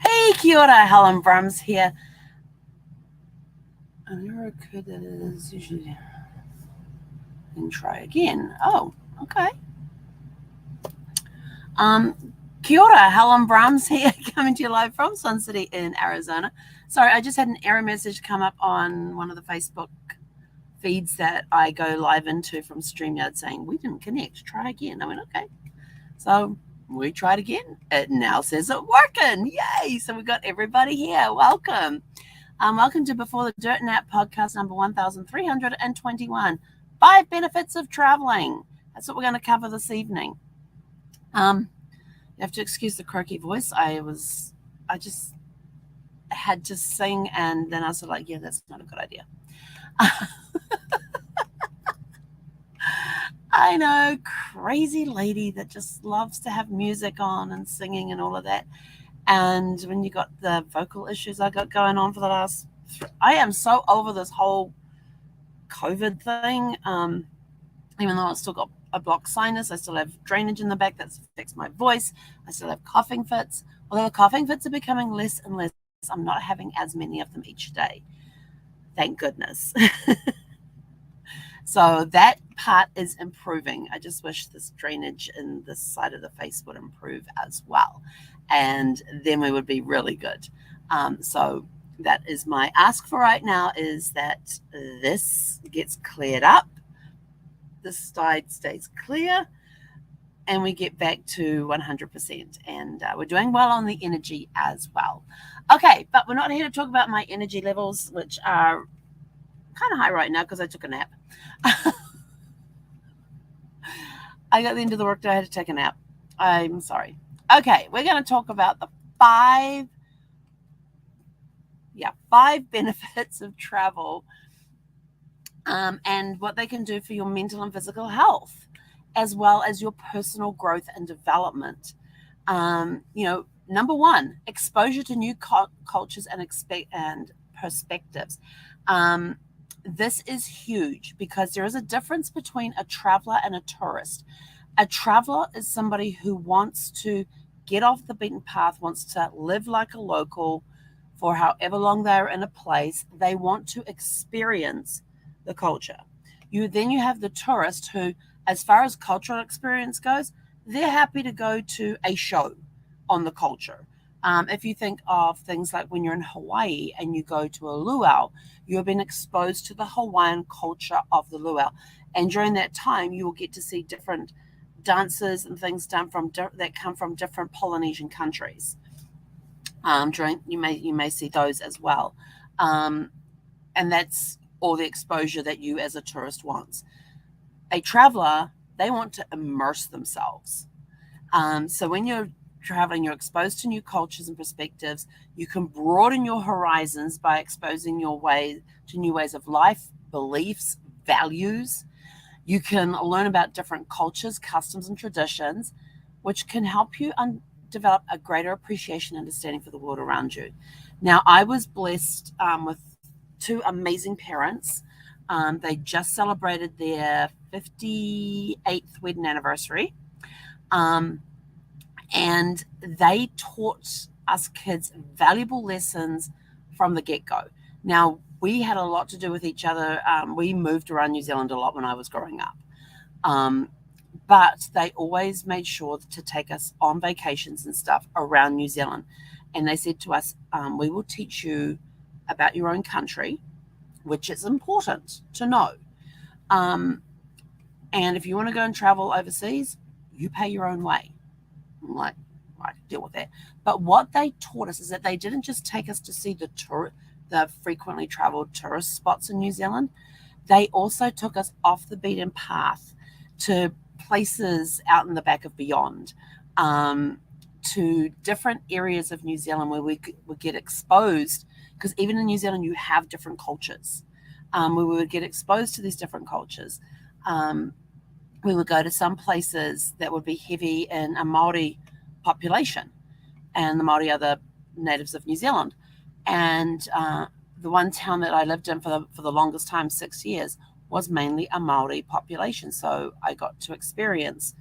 Hey, kia ora, Helen Brums here. I never occurred that it is usually. Then try again. Oh, okay. Um, Kia ora, Helen Brums here, coming to you live from Sun City in Arizona. Sorry, I just had an error message come up on one of the Facebook feeds that I go live into from StreamYard saying, we didn't connect, try again. I went, okay. So we tried again. It now says it's working. Yay. So we got everybody here. Welcome. Welcome to Before the Dirt Nap podcast number 1321. 5 benefits of traveling. That's what we're going to cover this evening. You have to excuse the croaky voice. I just had to sing, and then I was like, yeah, that's not a good idea. I know, crazy lady that just loves to have music on and singing and all of that. And when you got the vocal issues I got going on for the last, I am so over this whole COVID thing. Even though I still got a blocked sinus, I still have drainage in the back that affects my voice. I still have coughing fits. Although the coughing fits are becoming less and less, I'm not having as many of them each day. Thank goodness. So that part is improving. I just wish this drainage in this side of the face would improve as well. And then we would be really good. So that is my ask for right now, is that this gets cleared up. This side stays clear and we get back to 100%. And we're doing well on the energy as well. Okay, but we're not here to talk about my energy levels, which are kind of high right now because I took a nap. I got the end of the workday, I had to take a nap. I'm sorry. Okay, we're going to talk about the 5 benefits of travel and what they can do for your mental and physical health, as well as your personal growth and development. Number 1, exposure to new cultures and perspectives. This is huge because there is a difference between a traveler and a tourist. A traveler is somebody who wants to get off the beaten path, wants to live like a local for however long they're in a place. They want to experience the culture. Then you have the tourist who, as far as cultural experience goes, they're happy to go to a show on the culture. If you think of things like when you're in Hawaii and you go to a luau, you've been exposed to the Hawaiian culture of the luau. And during that time, you will get to see different dances and things done that come from different Polynesian countries. You may see those as well. And that's all the exposure that you as a tourist wants. A traveler, they want to immerse themselves. So when you're traveling, you're exposed to new cultures and perspectives. You can broaden your horizons by exposing your way to new ways of life, beliefs, values. You can learn about different cultures, customs, and traditions, which can help you develop a greater appreciation and understanding for the world around you. Now, I was blessed with 2 amazing parents. They just celebrated their 58th wedding anniversary. And they taught us kids valuable lessons from the get-go. Now, we had a lot to do with each other. We moved around New Zealand a lot when I was growing up. But they always made sure to take us on vacations and stuff around New Zealand. And they said to us, we will teach you about your own country, which is important to know. And if you want to go and travel overseas, you pay your own way. I'm like, I can deal with that. But what they taught us is that they didn't just take us to see the frequently traveled tourist spots in New Zealand. They also took us off the beaten path to places out in the back of beyond, to different areas of New Zealand where we would get exposed, because even in New Zealand you have different cultures. We would get exposed to these different cultures. We would go to some places that would be heavy in a Māori population, and the Māori are the natives of New Zealand. And the one town that I lived in for the longest time, 6 years, was mainly a Māori population. So I got to experience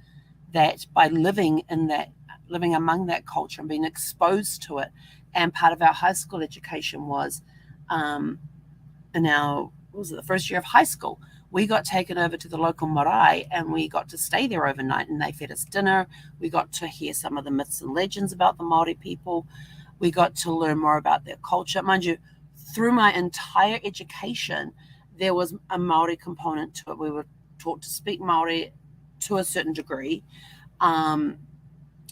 that by living in that living among that culture and being exposed to it. And part of our high school education was in our, what was it, the first year of high school, we got taken over to the local marae and we got to stay there overnight, and they fed us dinner. We got to hear some of the myths and legends about the Māori people. We got to learn more about their culture. Mind you, through my entire education, there was a Māori component to it. We were taught to speak Māori to a certain degree. And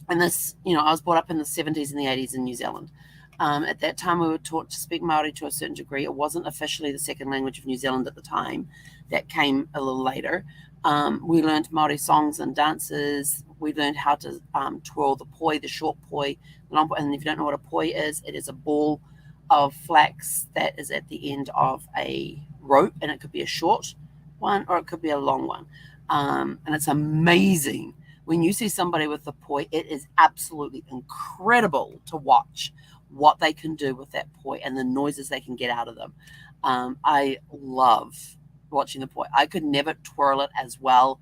this, I was brought up in the 70s and the 80s in New Zealand. At that time, we were taught to speak Māori to a certain degree. It wasn't officially the second language of New Zealand at the time. That came a little later. We learned Māori songs and dances. We learned how to twirl the poi, the short poi, long poi. And if you don't know what a poi is, it is a ball of flax that is at the end of a rope, and it could be a short one or it could be a long one. And it's amazing. When you see somebody with the poi, it is absolutely incredible to watch what they can do with that poi and the noises they can get out of them. I love watching the poi. I could never twirl it as well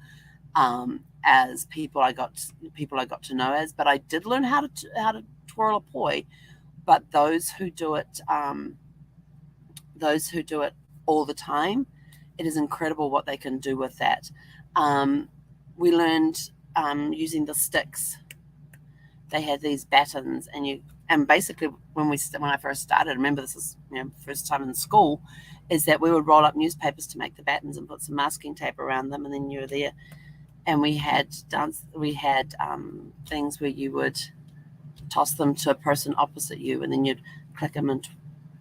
as people I got to know as, but I did learn how to twirl a poi. But those who do it all the time, it is incredible what they can do with that. We learned using the sticks. They had these battens, and basically when I first started, I remember this is first time in school, is that we would roll up newspapers to make the battens and put some masking tape around them, and then you were there. And we had things where you would toss them to a person opposite you, and then you'd click them and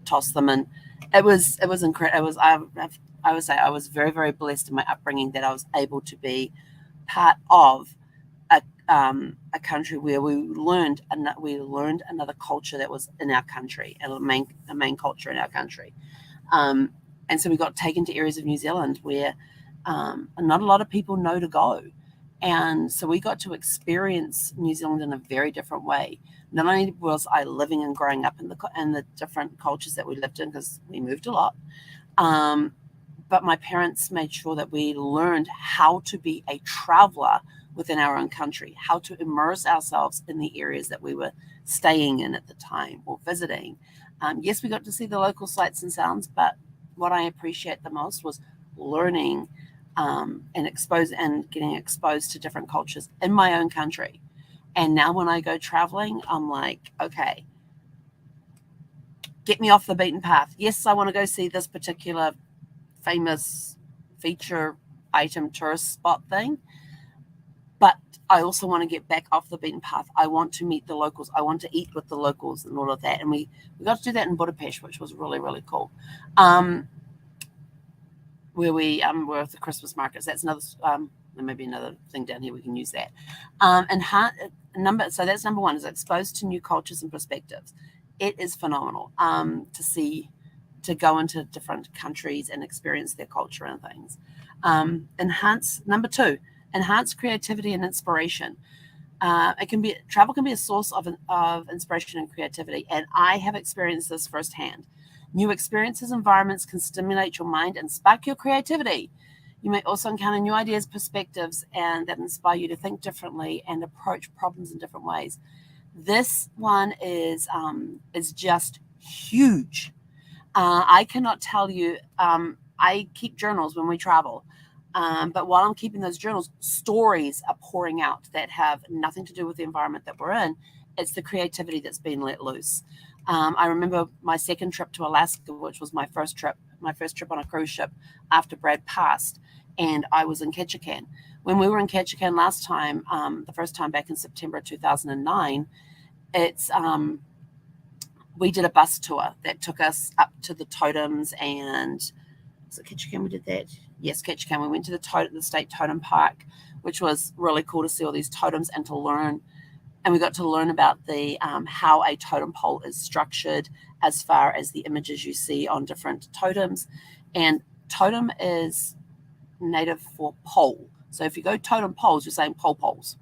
toss them, and it was incredible. I would say I was very, very blessed in my upbringing that I was able to be part of a country where we learned another culture that was in our country, and a main culture in our country. And so we got taken to areas of New Zealand where not a lot of people know to go. And so we got to experience New Zealand in a very different way. Not only was I living and growing up in the different cultures that we lived in, because we moved a lot, but my parents made sure that we learned how to be a traveler within our own country, how to immerse ourselves in the areas that we were staying in at the time or visiting. Yes, we got to see the local sights and sounds, but what I appreciate the most was learning and getting exposed to different cultures in my own country. And now when I go traveling, I'm like, okay, get me off the beaten path. Yes, I want to go see this particular famous feature item tourist spot thing, but I also want to get back off the beaten path. I want to meet the locals. I want to eat with the locals and all of that. And we got to do that in Budapest, which was really, really cool. Where we were at the Christmas markets. That's another, there may be another thing down here we can use that. So that's number one, is exposed to new cultures and perspectives. It is phenomenal to go into different countries and experience their culture and things. Number two, enhance creativity and inspiration. Travel can be a source of inspiration and creativity, and I have experienced this firsthand. New experiences, environments can stimulate your mind and spark your creativity. You may also encounter new ideas, perspectives, and that inspire you to think differently and approach problems in different ways. This one is just huge. I cannot tell you. I keep journals when we travel. But while I'm keeping those journals, stories are pouring out that have nothing to do with the environment that we're in. It's the creativity that's been let loose. I remember my second trip to Alaska, which was my first trip on a cruise ship after Brad passed, and I was in Ketchikan. When we were in Ketchikan last time, the first time back in September 2009, we did a bus tour that took us up to the totems, and was it Ketchikan we did that? Yes, Ketchikan. We went to the state totem park, which was really cool to see all these totems and to learn. And we got to learn about the how a totem pole is structured, as far as the images you see on different totems. And totem is native for pole. So if you go totem poles, you're saying poles.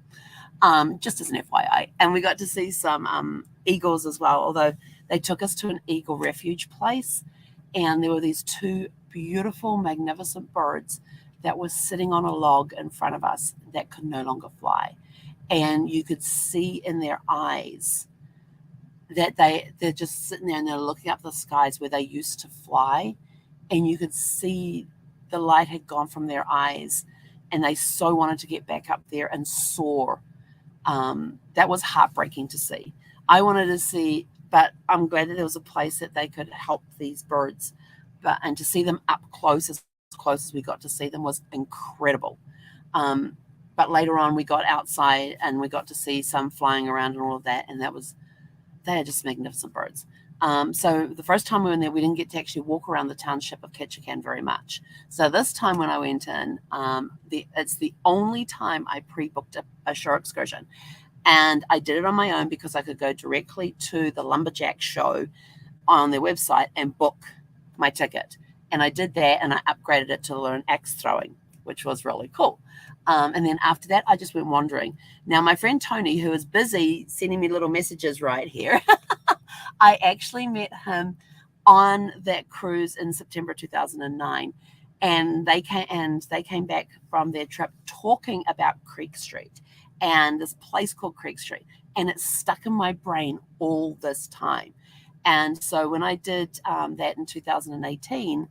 Just as an FYI. And we got to see some eagles as well, although they took us to an eagle refuge place. And there were these two beautiful, magnificent birds that were sitting on a log in front of us that could no longer fly. and you could see in their eyes that they're just sitting there and they're looking up the skies where they used to fly, and you could see the light had gone from their eyes, and they so wanted to get back up there and soar. That was heartbreaking to see. I wanted to see, but I'm glad that there was a place that they could help these birds. And to see them up close as we got to see them, was incredible. But later on, we got outside and we got to see some flying around and all of that, and they are just magnificent birds. So the first time we were in there, we didn't get to actually walk around the township of Ketchikan very much. So this time when I went in, it's the only time I pre-booked a show excursion. And I did it on my own because I could go directly to the Lumberjack show on their website and book my ticket. And I did that, and I upgraded it to learn axe throwing, which was really cool. And then after that, I just went wandering. Now, my friend Tony, who is busy sending me little messages right here, I actually met him on that cruise in September 2009. And they came back from their trip talking about Creek Street and this place called Creek Street. And it's stuck in my brain all this time. And so when I did that in 2018,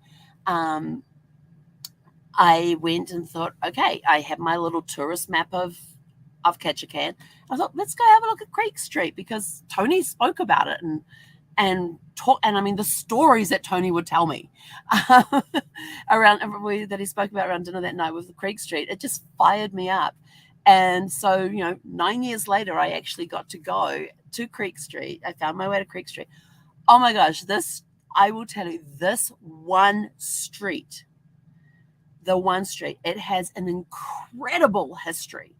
I went and thought, okay, I have my little tourist map of Ketchikan. I thought, let's go have a look at Creek Street, because Tony spoke about it and I mean the stories that Tony would tell me around that he spoke about around dinner that night with the Creek Street. It just fired me up. And so, 9 years later, I actually got to go to Creek Street. I found my way to Creek Street. Oh my gosh, I will tell you, this one street, the one street, it has an incredible history.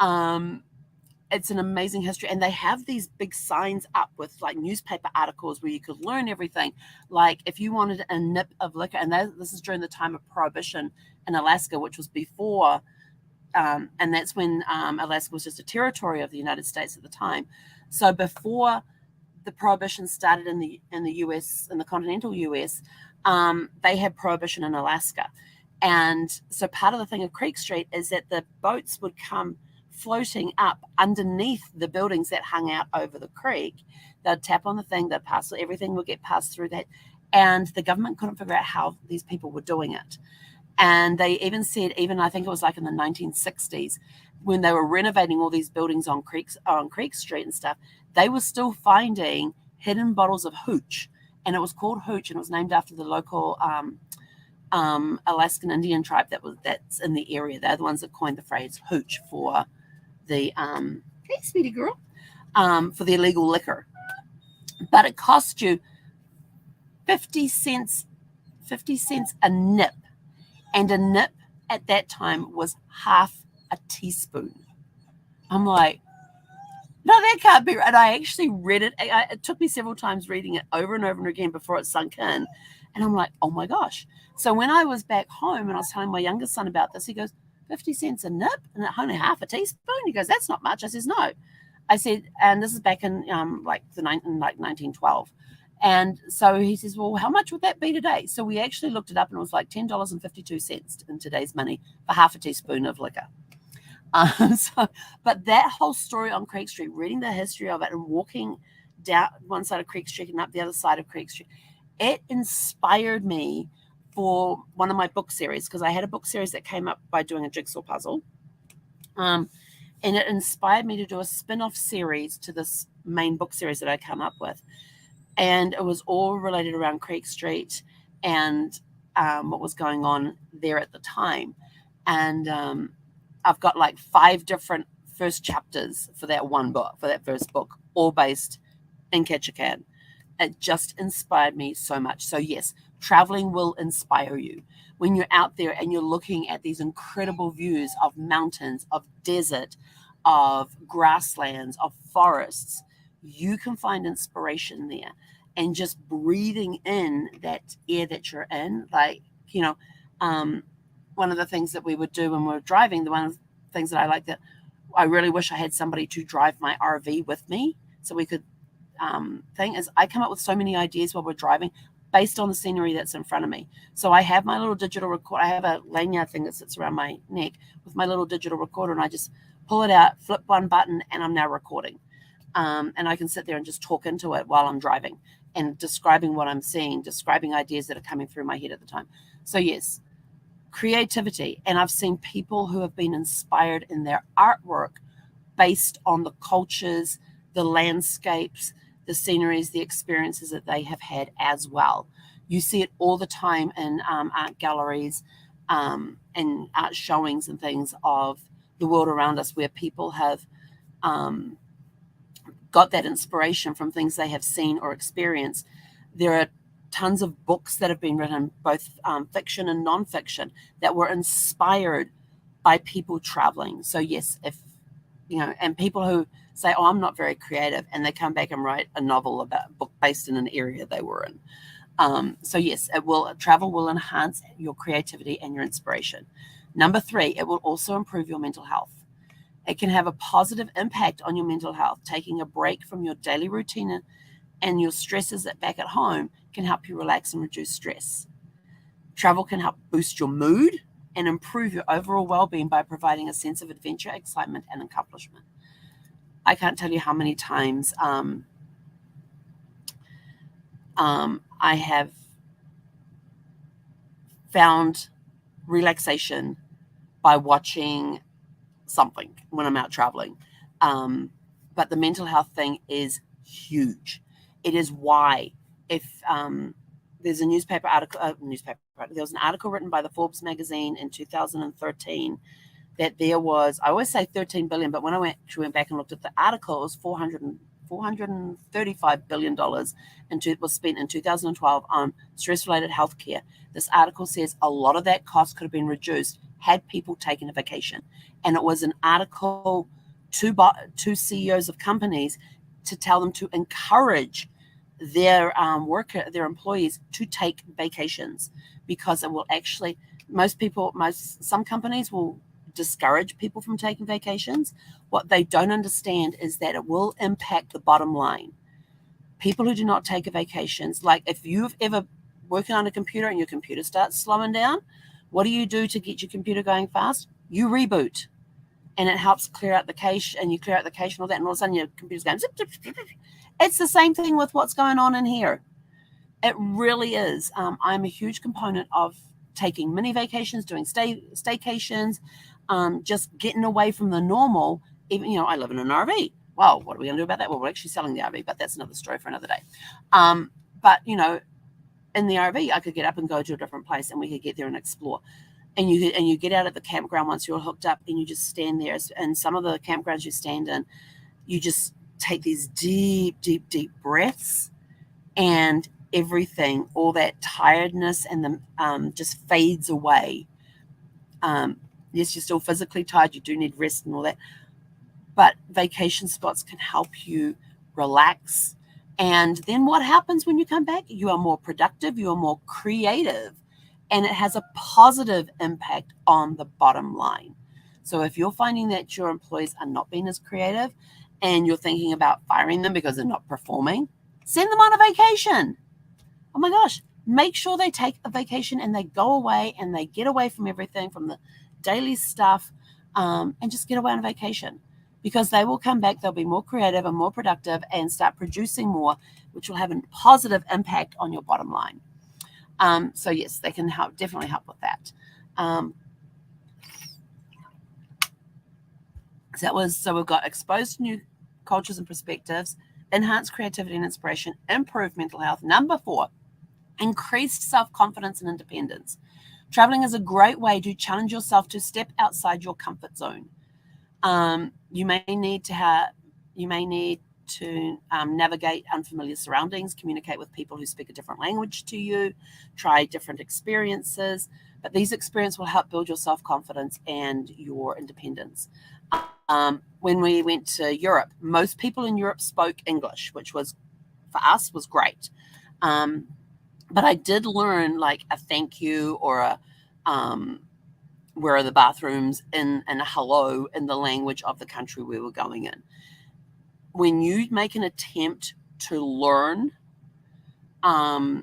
It's an amazing history. And they have these big signs up with like newspaper articles where you could learn everything. Like if you wanted a nip of liquor, and this is during the time of Prohibition in Alaska, which was before, and that's when Alaska was just a territory of the United States at the time. So before the Prohibition started in the U.S., in the continental U.S., they had Prohibition in Alaska. And so part of the thing of Creek Street is that the boats would come floating up underneath the buildings that hung out over the creek. They'd tap on the thing, they'd pass, everything would get passed through that. And the government couldn't figure out how these people were doing it. And they even said, I think it was like in the 1960s, when they were renovating all these buildings on Creek Street and stuff, they were still finding hidden bottles of hooch. And it was called hooch, and it was named after the local Alaskan Indian tribe that's in the area. They're the ones that coined the phrase hooch for the hey, sweetie girl, for the illegal liquor. But it cost you 50 cents a nip, and a nip at that time was half a teaspoon. I'm like, no, that can't be right. And I actually read it. It took me several times reading it over and over and again before it sunk in. And I'm like, oh my gosh. So when I was back home and I was telling my youngest son about this, he goes, 50 cents a nip and only half a teaspoon? He goes, that's not much. I says, no. I said, and this is back in like 1912. And so he says, well, how much would that be today? So we actually looked it up, and it was like $10.52 in today's money for half a teaspoon of liquor. But that whole story on Creek Street, reading the history of it and walking down one side of Creek Street and up the other side of Creek Street, it inspired me for one of my book series, because I had a book series that came up by doing a jigsaw puzzle. And it inspired me to do a spin-off series to this main book series that I come up with. And it was all related around Creek Street and what was going on there at the time. And I've got like 5 different first chapters for that one book, for that first book, all based in Ketchikan. It just inspired me so much. So yes, traveling will inspire you. When you're out there and you're looking at these incredible views of mountains, of desert, of grasslands, of forests, you can find inspiration there. And just breathing in that air that you're in, like, one of the things that we would do when we were driving, one of the things that I like, that I really wish I had somebody to drive my RV with me so we could thing is, I come up with so many ideas while we're driving based on the scenery that's in front of me. So I have my little digital recorder. I have a lanyard thing that sits around my neck with my little digital recorder, and I just pull it out, flip one button, and I'm now recording. And I can sit there and just talk into it while I'm driving and describing what I'm seeing, describing ideas that are coming through my head at the time. So yes, creativity. And I've seen people who have been inspired in their artwork based on the cultures, the landscapes, the sceneries, the experiences that they have had as well. You see it all the time in art galleries and art showings and things of the world around us, where people have got that inspiration from things they have seen or experienced. There are tons of books that have been written, both fiction and nonfiction, that were inspired by people traveling. So yes, if and people who say, "Oh, I'm not very creative," and they come back and write a novel about a book based in an area they were in. So yes, travel will enhance your creativity and your inspiration. Number 3, it will also improve your mental health. It can have a positive impact on your mental health. Taking a break from your daily routine and your stresses back at home can help you relax and reduce stress. Travel can help boost your mood and improve your overall well-being by providing a sense of adventure, excitement, and accomplishment. I can't tell you how many times I have found relaxation by watching something when I'm out traveling. But the mental health thing is huge. It is why if there's a there was an article written by the Forbes magazine in 2013 that there was, I always say 13 billion, but when I went back and looked at the article, it was $435 billion was spent in 2012 on stress-related healthcare. This article says a lot of that cost could have been reduced had people taken a vacation. And it was an article to CEOs of companies to tell them to encourage their employees to take vacations, because it will actually, some companies will discourage people from taking vacations. What they don't understand is that it will impact the bottom line. People who do not take vacations, like if you've ever working on a computer and your computer starts slowing down, what do you do to get your computer going fast? You reboot, and it helps clear out the cache, and you clear out the cache and all that, and all of a sudden your computer's going zip, zip, zip, zip. It's the same thing with what's going on in here. It really is. I'm a huge component of taking mini vacations, doing staycations, just getting away from the normal. Even, I live in an RV. Well, what are we going to do about that? Well, we're actually selling the RV, but that's another story for another day. But, in the RV, I could get up and go to a different place, and we could get there and explore. And you get out at the campground once you're hooked up, and you just stand there. And some of the campgrounds you stand in, you just take these deep, deep, deep breaths, and everything, all that tiredness and the just fades away. Yes, you're still physically tired. You do need rest and all that. But vacation spots can help you relax. And then what happens when you come back? You are more productive. You are more creative. And it has a positive impact on the bottom line. So if you're finding that your employees are not being as creative and you're thinking about firing them because they're not performing, send them on a vacation. Oh my gosh, make sure they take a vacation and they go away and they get away from everything, from the daily stuff, and just get away on a vacation, because they will come back. They'll be more creative and more productive and start producing more, which will have a positive impact on your bottom line. So yes, they can definitely help with that. So we've got exposed to new cultures and perspectives, enhanced creativity and inspiration, improved mental health. Number 4, increased self-confidence and independence. Traveling is a great way to challenge yourself to step outside your comfort zone. You may need to navigate unfamiliar surroundings, communicate with people who speak a different language to you, try different experiences. But these experiences will help build your self-confidence and your independence. When we went to Europe, most people in Europe spoke English, which was, for us, was great. But I did learn like a thank you or a where are the bathrooms and a hello in the language of the country we were going in. When you make an attempt to learn a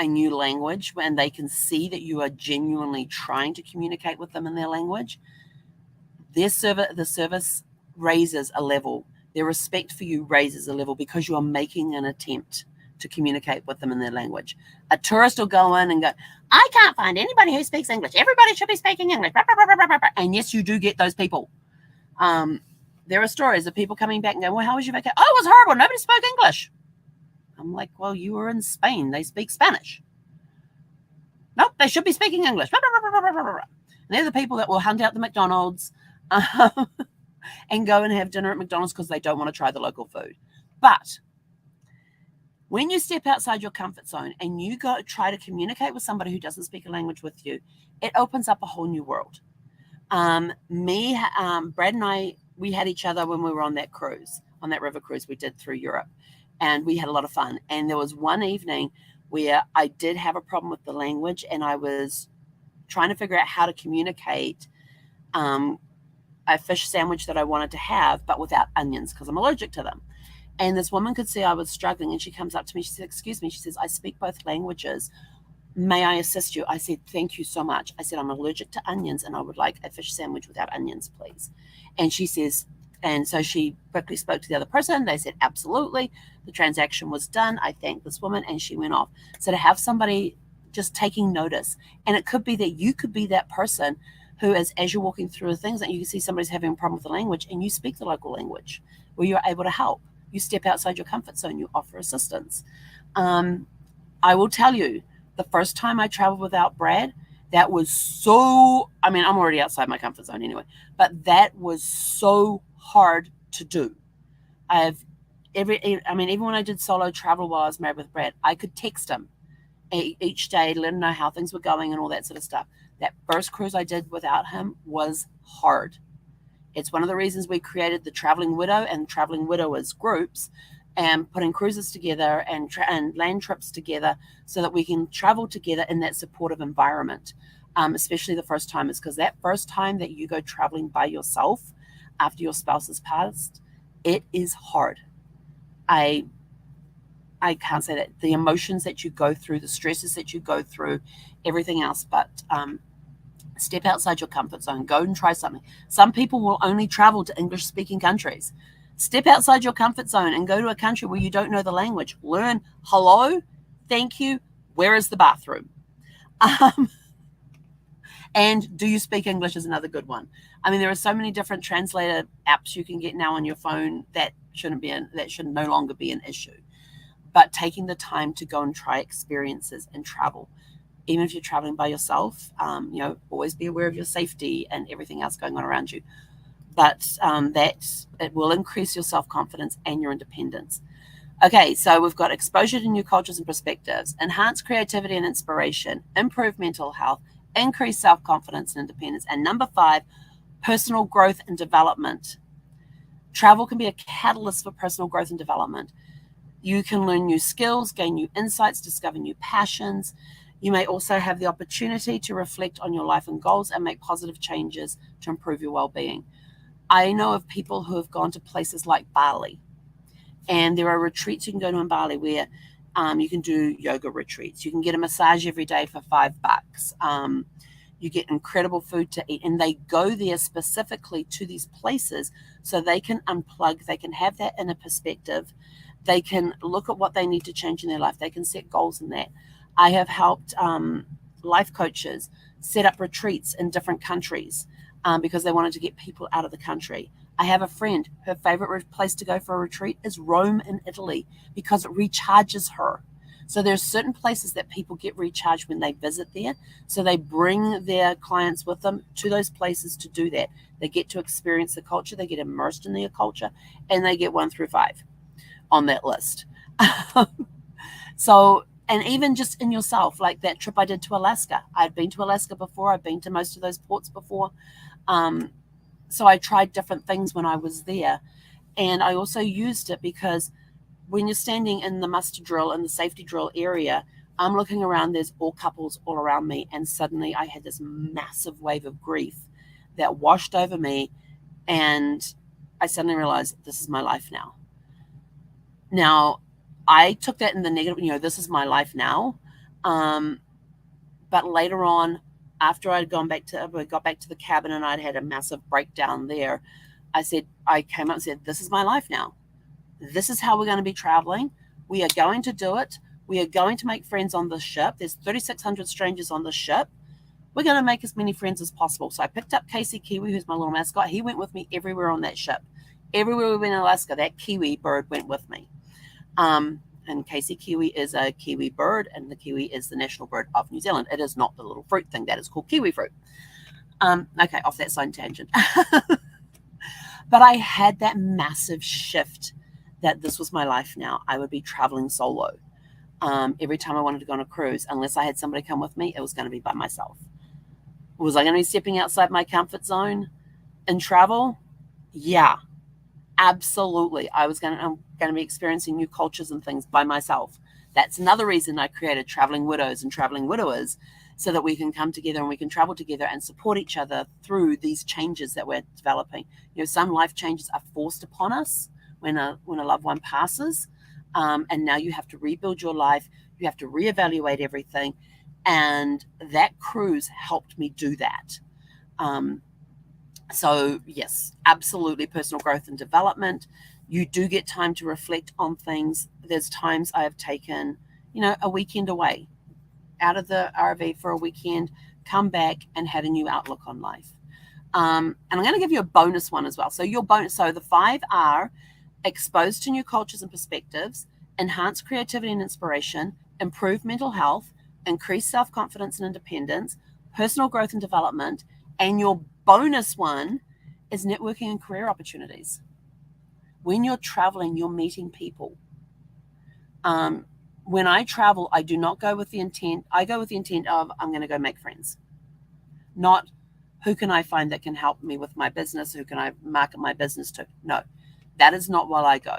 new language, when they can see that you are genuinely trying to communicate with them in their language, the service raises a level. Their respect for you raises a level because you are making an attempt to communicate with them in their language. A tourist will go in and go, I can't find anybody who speaks English. Everybody should be speaking English. And yes, you do get those people. There are stories of people coming back and going, well, how was your vacation? Oh, it was horrible. Nobody spoke English. I'm like, well, you were in Spain. They speak Spanish. Nope, they should be speaking English. And they're the people that will hunt out the McDonald's and go and have dinner at McDonald's because they don't want to try the local food. But when you step outside your comfort zone and you go try to communicate with somebody who doesn't speak a language with you, it opens up a whole new world. Brad and I, we had each other when we were on that cruise, on that river cruise we did through Europe, and we had a lot of fun. And there was one evening where I did have a problem with the language, and I was trying to figure out how to communicate a fish sandwich that I wanted to have, but without onions because I'm allergic to them. And this woman could see I was struggling, and she comes up to me. She said, excuse me. She says, I speak both languages. May I assist you? I said, thank you so much. I said, I'm allergic to onions, and I would like a fish sandwich without onions, please. And she says, and so she quickly spoke to the other person. They said, absolutely. The transaction was done. I thanked this woman, and she went off. So to have somebody just taking notice, and it could be that you could be that person who, as you're walking through things, that you can see somebody's having a problem with the language, and you speak the local language, where you're able to help. You step outside your comfort zone. You offer assistance. I will tell you, the first time I traveled without Brad, that was so, I mean, I'm already outside my comfort zone anyway, but that was so hard to do. Even when I did solo travel while I was married with Brad, I could text him each day to let him know how things were going and all that sort of stuff. That first cruise I did without him was hard. It's one of the reasons we created the Traveling Widow and Traveling Widowers groups, and putting cruises together and land trips together so that we can travel together in that supportive environment, especially the first timers, because that first time that you go traveling by yourself after your spouse has passed, it is hard. I can't say that. The emotions that you go through, the stresses that you go through, everything else, but step outside your comfort zone. Go and try something. Some people will only travel to English-speaking countries. Step outside your comfort zone and go to a country where you don't know the language. Learn hello, thank you, where is the bathroom? And do you speak English is another good one. I mean, there are so many different translator apps you can get now on your phone that should no longer be an issue. But taking the time to go and try experiences and travel, even if you're traveling by yourself, always be aware of your safety and everything else going on around you. But it will increase your self-confidence and your independence. Okay, so we've got exposure to new cultures and perspectives, enhance creativity and inspiration, improve mental health, increase self-confidence and independence. And number 5, personal growth and development. Travel can be a catalyst for personal growth and development. You can learn new skills, gain new insights, discover new passions. You may also have the opportunity to reflect on your life and goals and make positive changes to improve your well-being. I know of people who have gone to places like Bali, and there are retreats you can go to in Bali where you can do yoga retreats. You can get a massage every day for $5. You get incredible food to eat, and they go there specifically to these places so they can unplug, they can have that inner perspective, they can look at what they need to change in their life, they can set goals in that. I have helped life coaches set up retreats in different countries because they wanted to get people out of the country. I have a friend, her favorite place to go for a retreat is Rome in Italy because it recharges her. So there's certain places that people get recharged when they visit there. So they bring their clients with them to those places to do that. They get to experience the culture, they get immersed in their culture, and they get 1 through 5 on that list. And even just in yourself, like that trip I did to Alaska. I'd been to Alaska before. I've been to most of those ports before. So I tried different things when I was there. And I also used it because when you're standing in the muster drill and the safety drill area, I'm looking around, there's all couples all around me. And suddenly I had this massive wave of grief that washed over me. And I suddenly realized this is my life now. Now, I took that in the negative, this is my life now. But later on, after we got back to the cabin and I'd had a massive breakdown there, I came up and said, this is my life now. This is how we're going to be traveling. We are going to do it. We are going to make friends on the ship. There's 3,600 strangers on the ship. We're going to make as many friends as possible. So I picked up Casey Kiwi, who's my little mascot. He went with me everywhere on that ship. Everywhere we went in Alaska, that Kiwi bird went with me. And Casey Kiwi is a Kiwi bird, and the Kiwi is the national bird of New Zealand. It is not the little fruit thing. That is called kiwi fruit. Okay, off that side tangent. But I had that massive shift that this was my life now. I would be traveling solo. Every time I wanted to go on a cruise, unless I had somebody come with me, it was going to be by myself. Was I going to be stepping outside my comfort zone in travel? Yeah, absolutely. I'm going to be experiencing new cultures and things by myself. That's another reason I created Traveling Widows and Traveling Widowers, so that we can come together and we can travel together and support each other through these changes that we're developing. You know, some life changes are forced upon us when a loved one passes, and now you have to rebuild your life. You have to reevaluate everything, and that cruise helped me do that. So yes, absolutely, personal growth and development. You do get time to reflect on things. There's times I have taken, a weekend away out of the RV for a weekend, come back and had a new outlook on life. And I'm going to give you a bonus one as well. So the 5 are exposed to new cultures and perspectives, enhance creativity and inspiration, improve mental health, increase self-confidence and independence, personal growth and development, and your bonus one is networking and career opportunities. When you're traveling, you're meeting people. When I travel, I do not go with the intent. I go with the intent of I'm going to go make friends, not who can I find that can help me with my business, who can I market my business to. No, that is not why I go.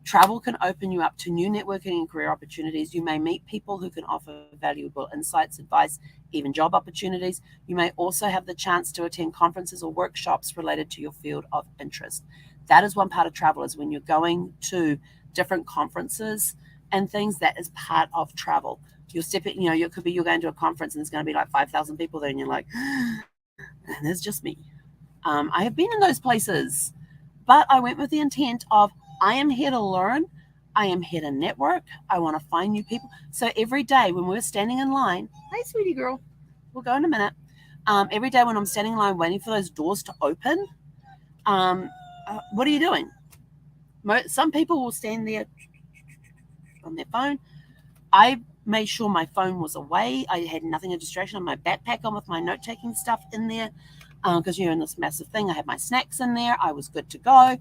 Travel can open you up to new networking and career opportunities. You may meet people who can offer valuable insights, advice, even job opportunities. You may also have the chance to attend conferences or workshops related to your field of interest. That is one part of travel, is when you're going to different conferences and things, that is part of travel. You're stepping, you're going to a conference and there's going to be like 5,000 people there and you're like, and there's just me. I have been in those places, but I went with the intent of I am here to learn. I am here to network. I want to find new people. So every day when we're standing in line, hey, sweetie girl, we'll go in a minute. Every day when I'm standing in line waiting for those doors to open, what are you doing? Some people will stand there on their phone. I made sure my phone was away. I had nothing of distraction. On my backpack on with my note-taking stuff in there, because you're in this massive thing. I had my snacks in there. I was good to go.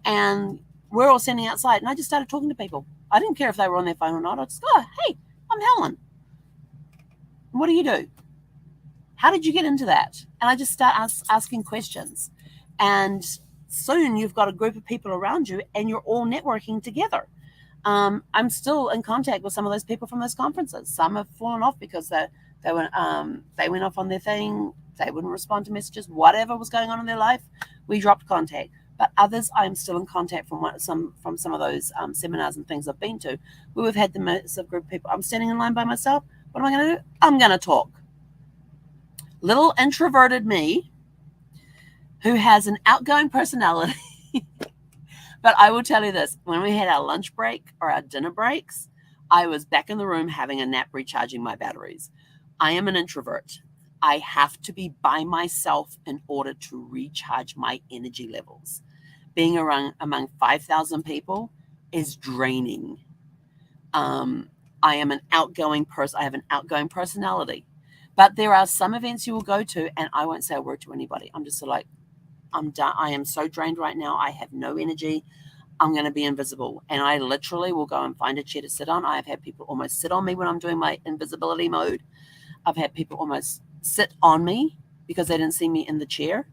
And we're all standing outside, and I just started talking to people. I didn't care if they were on their phone or not. I just go, hey, I'm Helen. What do you do? How did you get into that? And I just start asking questions. And soon you've got a group of people around you, and you're all networking together. I'm still in contact with some of those people from those conferences. Some have fallen off because they went off on their thing. They wouldn't respond to messages. Whatever was going on in their life, we dropped contact. But others, I'm still in contact from some of those seminars and things I've been to, where we've had the massive group of people. I'm standing in line by myself. What am I going to do? I'm going to talk. Little introverted me, who has an outgoing personality. But I will tell you this, when we had our lunch break or our dinner breaks, I was back in the room having a nap, recharging my batteries. I am an introvert. I have to be by myself in order to recharge my energy levels. Being among 5,000 people is draining. I am an outgoing person. I have an outgoing personality. But there are some events you will go to, and I won't say a word to anybody. I'm just like, I'm done. I am so drained right now. I have no energy. I'm going to be invisible. And I literally will go and find a chair to sit on. I've had people almost sit on me when I'm doing my invisibility mode. I've had people almost sit on me because they didn't see me in the chair.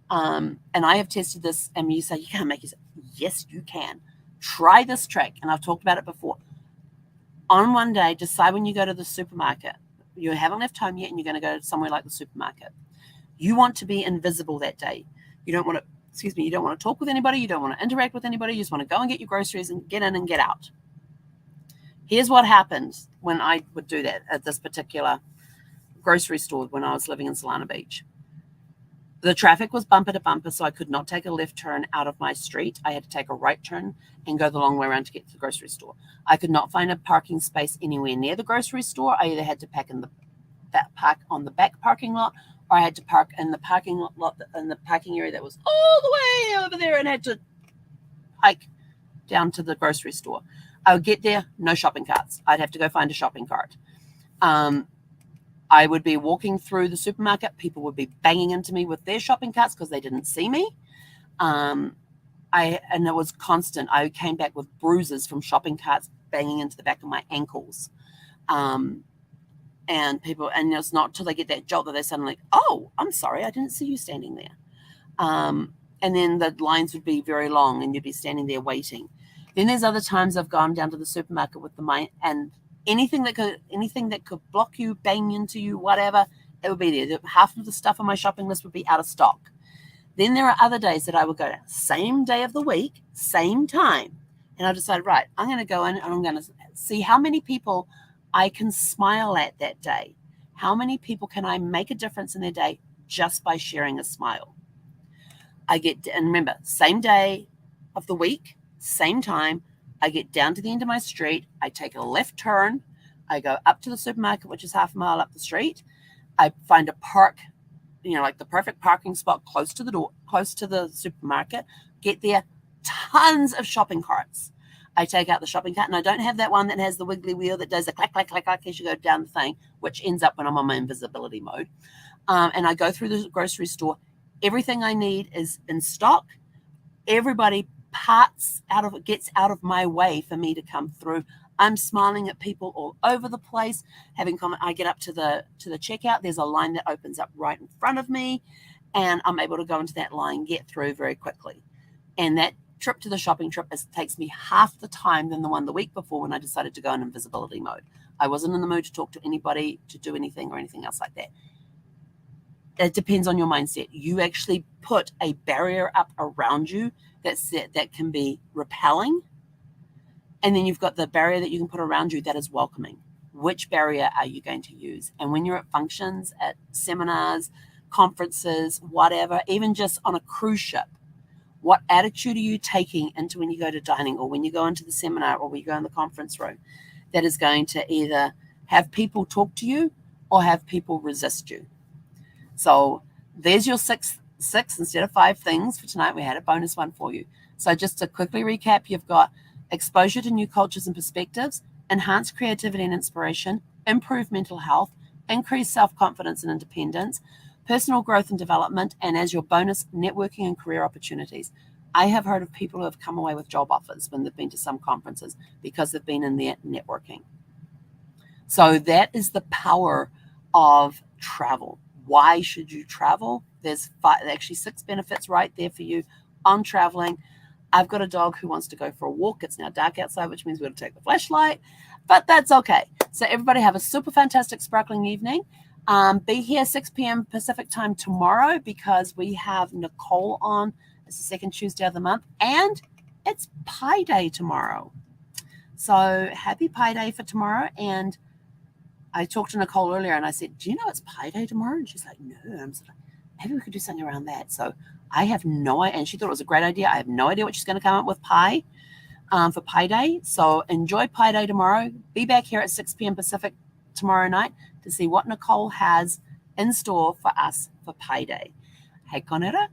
And I have tested this, and you say, you can't make yourself. Yes, you can. Try this trick. And I've talked about it before. On one day, decide when you go to the supermarket. You haven't left home yet, and you're going to go somewhere like the supermarket. You want to be invisible that day. You don't want to talk with anybody. You don't want to interact with anybody. You just want to go and get your groceries and get in and get out. Here's what happened when I would do that at this particular grocery store when I was living in Solana Beach. The traffic was bumper to bumper, so I could not take a left turn out of my street. I had to take a right turn and go the long way around to get to the grocery store. I could not find a parking space anywhere near the grocery store. I either had to park on the back parking lot, or I had to park in the parking lot in the parking area that was all the way over there, and had to hike down to the grocery store. I would get there, no shopping carts. I'd have to go find a shopping cart. I would be walking through the supermarket. People would be banging into me with their shopping carts because they didn't see me. And it was constant. I came back with bruises from shopping carts banging into the back of my ankles. And it's not till they get that jolt that they're suddenly like, oh, I'm sorry, I didn't see you standing there. And then the lines would be very long and you'd be standing there waiting. Then there's other times I've gone down to the supermarket with and anything that could block you, bang into you, whatever, it would be there. Half of the stuff on my shopping list would be out of stock. Then there are other days that I would go, same day of the week, same time. And I decide, right, I'm going to go in and I'm going to see how many people I can smile at that day. How many people can I make a difference in their day just by sharing a smile? And remember, same day of the week, same time, I get down to the end of my street. I take a left turn. I go up to the supermarket, which is half a mile up the street. I find a park, like the perfect parking spot close to the door, close to the supermarket. Get there, tons of shopping carts. I take out the shopping cart, and I don't have that one that has the wiggly wheel that does a clack, clack, clack, clack as you go down the thing, which ends up when I'm on my invisibility mode. And I go through the grocery store. Everything I need is in stock. Everybody gets out of my way for me to come through. I'm smiling at people all over the place, I get up to the checkout. There's a line that opens up right in front of me, and I'm able to go into that line, get through very quickly. And that trip to the shopping trip takes me half the time than the one the week before when I decided to go in invisibility mode. I wasn't in the mood to talk to anybody, to do anything or anything else like that. It depends on your mindset. You actually put a barrier up around you that can be repelling. And then you've got the barrier that you can put around you that is welcoming. Which barrier are you going to use? And when you're at functions, at seminars, conferences, whatever, even just on a cruise ship, what attitude are you taking into when you go to dining, or when you go into the seminar, or when you go in the conference room, that is going to either have people talk to you or have people resist you? So there's your six instead of 5 things for tonight. We had a bonus one for you. So just to quickly recap, you've got exposure to new cultures and perspectives, enhance creativity and inspiration, improve mental health, increase self-confidence and independence, personal growth and development, and as your bonus, networking and career opportunities. I have heard of people who have come away with job offers when they've been to some conferences because they've been in there networking. So that is the power of travel. Why should you travel? There's actually 6 benefits right there for you on traveling. I've got a dog who wants to go for a walk. It's now dark outside, which means we've got to take the flashlight, but that's okay. So everybody have a super fantastic sparkling evening. Be here 6 p.m. Pacific time tomorrow because we have Nicole on. It's the second Tuesday of the month, and it's Pi Day tomorrow. So happy Pi Day for tomorrow. And I talked to Nicole earlier and I said, do you know it's Pi Day tomorrow? And she's like, no. I'm sort of, maybe we could do something around that. So I have no idea. And she thought it was a great idea. I have no idea what she's going to come up with for Pi Day. So enjoy Pi Day tomorrow. Be back here at 6 p.m. Pacific tomorrow night to see what Nicole has in store for us for Pi Day. Hei konera.